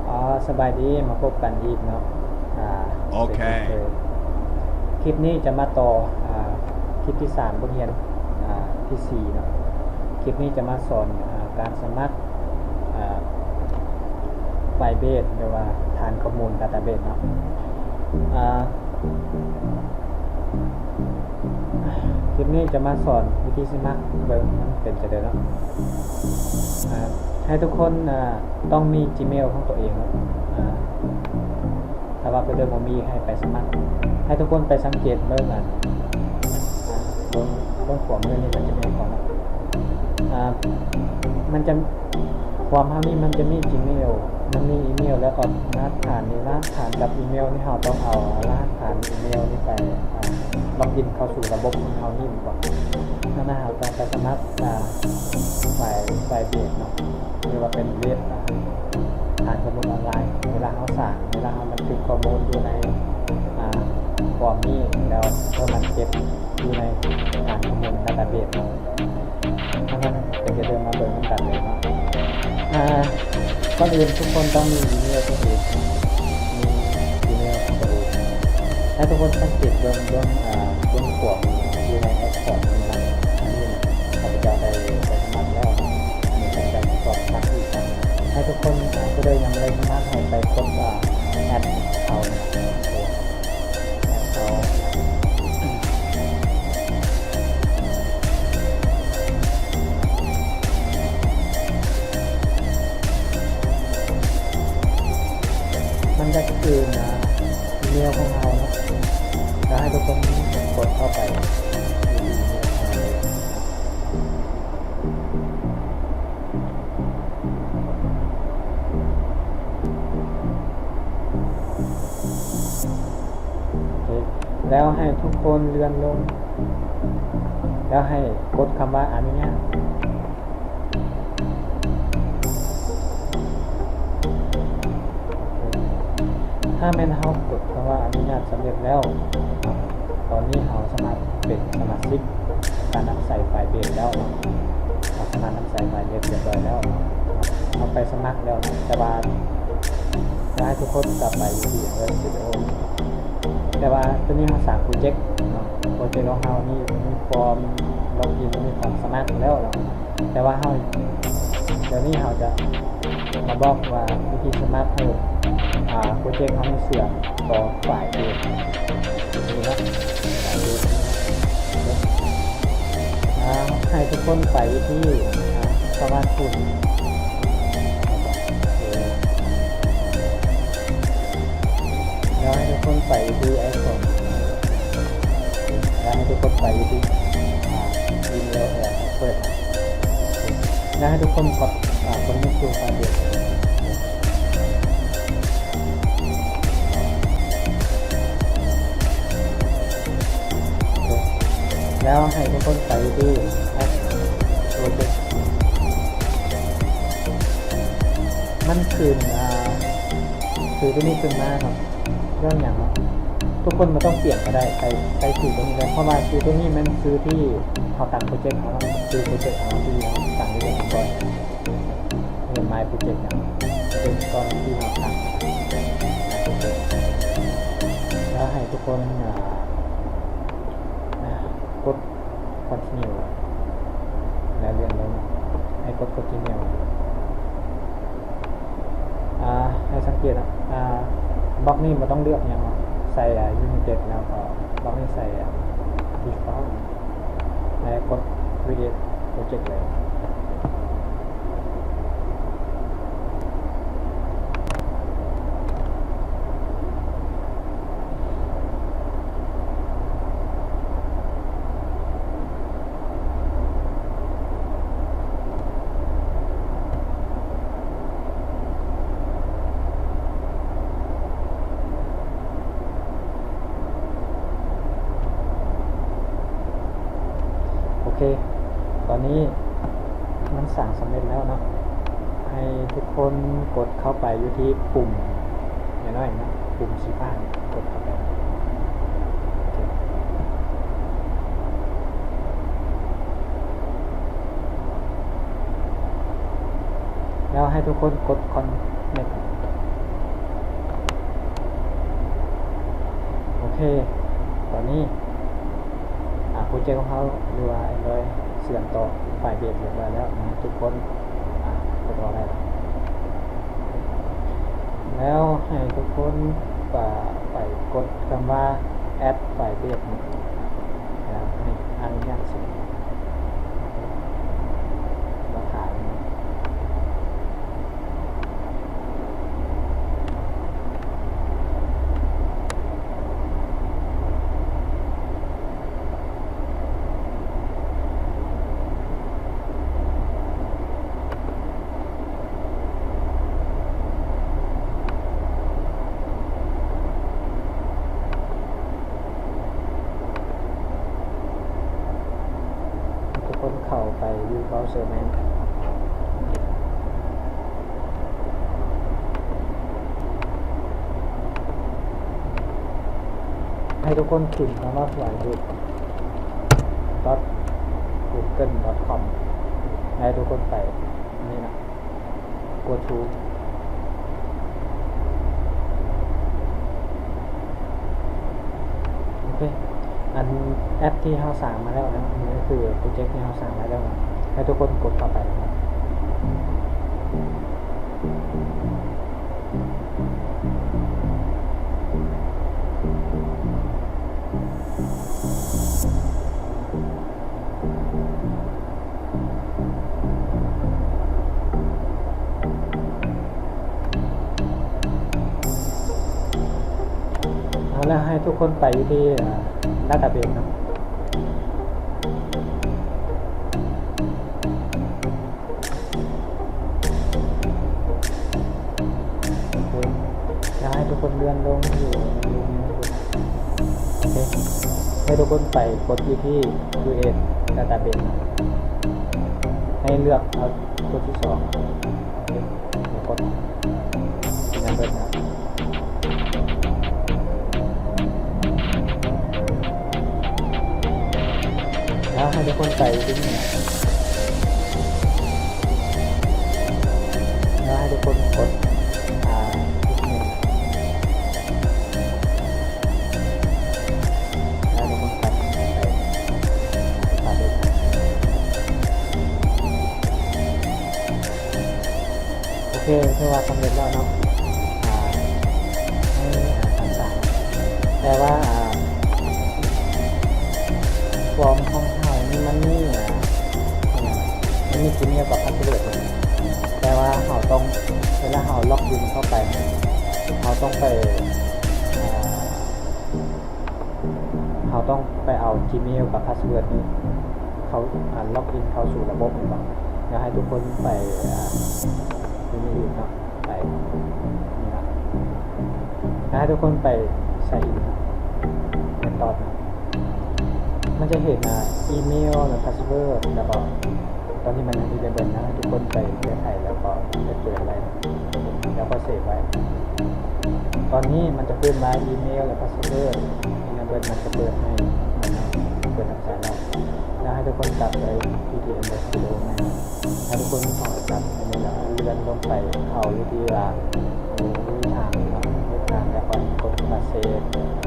อ๋อสบายดีมาพบกันอีกเนาะอ่าโอเคเป็นช่นยคลิปนี้จะมาต่อคลิปที่3บทเรียนที่4เนาะคลิปนี้จะมาสอนการสมัครไฟเบสหรือว่าฐานข้อมูล Database เนาะอ่าคลิปนี้จะมาสอนวิธีสมัครเบิ่งมันเป็นจะได้เนาะให้ทุกคนต้องมี Gmail ของตัวเองเนาะถ้าว่าไปเดิมบ่มีให้ไปสมัครให้ทุกคนไปสังเกตเบิ่งบนขวามือนี่มันจะมีของมันจะความเฮานี่มันจะมี Gmail มันมีอีเมลแล้วก็รหัสผ่านนี่รหัสผ่านกับอีเมลนี่เราต้องเอารหัสผ่านอีเมลนี่ไปล็อกอินเข้าสู่ระบบของเรานี่ก่อนถ้าเราต้องไปสมัครไฟล์เบสเนาะหรือว่าเป็นเว็บฐานข้อมูลออนไลน์เวลาเราสั่งเวลาเราบันทึกข้อมูลอยู่ในฟอร์มนี้แล้วเพื่อมันเก็บอยู่ในฐานข้อมูล Database เนาะถ้ามันเป็นจะเดินมาเบิ่งกันเลยเนาะก่อนอื่นทุกคนต้องมีอีเมลตัวเองมีอีเมลของตัวเองถ้าทุกคนสังเกตเบื้องขวาอยู่ในแอปพอร์ตนี้นะอันนี้ข้าพเจ้าได้สมัครแล้วมีการสมัครอีกครั้งให้ทุกคนก็ได้ยังไม่ได้สมัครให้ไปกดแอดเขามันจะคืออีเมลของเราเนาะแล้วให้ทุกคนกดเข้าไปแล้วให้ทุกคนเลื่อนลงแล้วให้กดคำว่าอนุญาตถ้าแม่นเฮากดคำว่าอนุญาตสำเร็จแล้วตอนนี้เฮาสามารถเป็นสมาชิกการนำใส่ไฟล์เบสแล้วเราสามารถนำใส่ไฟล์เบสเรียบร้อยแล้วเอาไปสมัครแล้วแต่ว่าจะให้ทุกคนกลับไปที่เว็บสตูดิโอแต่ว่าตัวนี้เราสั่งโปรเจกต์โปรเจกต์ของเรานี่มีฟอร์มล็อกอินมีฟอร์มสมัครแล้วเนาะแต่ว่าเราเดี๋ยวนี้เราจะมาบอกว่าวิธีสมัครให้โปรเจกต์เขามีเสื่อมต่อฝ่ายเองนี่นะฝ่ายเองให้ทุกคนไปที่สมาร์ทโฟนแล้วให้ทุกคนไปที่ไอโฟนแล้วให้ทุกคนไปที่อีเมลเปิดแล้วให้ทุกคนกดคนนี้คือฝ่ายเองแล้วให้ทุกคนไปที่แอปโปรเจกต์มันคืนคือตัวนี้ขึ้นมาครับเรื่องอย่างทุกคนมันต้องเปลี่ยนก็ได้ไปคือตรงนี้เลยเพราะว่าคือตัวนี้มันคือที่เขาตั้งโปรเจกต์ของเราคือโปรเจกต์ของเราที่เราตั้งไว้ก่อนเงินไม้โปรเจกต์อย่างเป็นตอนที่เราตั้งแล้วให้ทุกคนกด continue แล้วเรียนแล้วให้กด continue ให้สังเกตบล็อกนี้มันต้องเลือกอย่างใส่United แล้วก็บล็อกนี้ใส่ default แล้วกด create project เลยโอเคตอนนี้มันสั่งสำเร็จแล้วเนาะให้ทุกคนกดเข้าไปอยู่ที่ปุ่มน้อยๆนะปุ่มสีฟ้ากดเข้าไปแล้วให้ทุกคนกด connect เคตอนนี้โปรเจกต์ของเขาหรือว่าเลยเสื่อมต่อไฟล์เบสเรียบร้อยแล้วนะทุกคนกดรอได้แล้วให้ทุกคนไปกดคำว่า add ไฟล์เบสนะครับให้อนุญาตสิราคาทุกคนเข้าไปยูเบราว์เซอร์แมนให้ทุกคนพิมพ์คำว่า flyweight.google.com ให้ทุกคนไปนี่นะ go to โอเคอันแอปที่เราสั่งมาแล้วนะนี่ก็คือโปรเจกต์ที่เราสั่งมาแล้วนะให้ทุกคนกดเข้าไปนะครับแล้วให้ทุกคนไปที่ดัตต้าเบสนะจะให้ทุกคนเลื่อนลงอยู่โอเคให้ทุกคนไปกดที่ create database นะให้เลือกเอาตัวที่2โอเคกดนั่นเลยนะแล้วให้ทุกคนไปที่นี่แล้วให้ทุกคนกดแล้วทุกคนตัดเลยโอเคเพื่อว่าสำเร็จแล้วเนาะให้ต่างๆแต่ว่าฟอร์มของเขานี่มันมีกินเนียกับพัสดุแต่ว่าเขาต้องเวลาเขาล็อกอินเข้าไปเขาต้องไปเอา Gmail กับพาสเวิร์ดนี้เขาล็อกอินเข้าสู่ระบบหรือเปล่าอยากให้ทุกคนไปดูนี่อยู่นะไปนี่นะอยากให้ทุกคนไปใส่เป็นตอนนะมันจะเห็นอีเมลหรือพาสเวิร์ดแล้วก็ตอนที่มันยังมีเบนนะทุกคนไปแก้ไขแล้วก็จะเจออะไรแล้วก็เซฟไว้ตอนนี้มันจะขึ้นมาอีเมลหรือพาสเวิร์ดในเบนมันจะเปิดให้เปิดทางซ้ายเราแล้วให้ทุกคนกลับไปที่ที่ MS Studio นะให้ทุกคนขอกลับในนี้แล้วเลื่อนลงไปเข้าอยู่ที่ทางแล้วแล้วก็กดมาเซฟ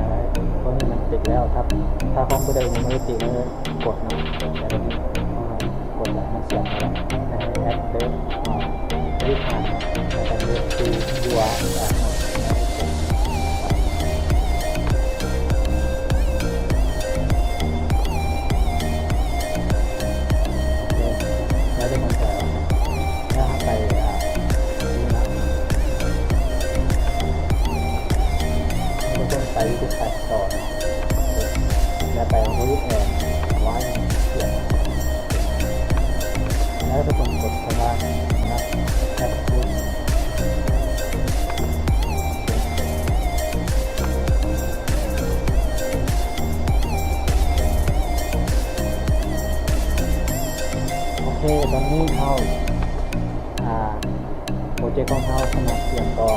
อะไรพวกนี้มันติดแล้วครับถ้าของผู้ใดมันไม่ติดเลยกดนะแต่ตอนนี้กดแล้วมันเสียงอะไรให้แอดเดิร์รีบผ่านแล้วก็เลือกคือยัวแล้วได้มันจะแล้วไปไปที่ตัดต่อแล้วไปรูปแอนไว้เขียนแล้วทุกคนกดคำว่านะแอปพูดโอเคตอนนี้เขาโปรเจกต์ของเขาสมัครเตรียมต่อ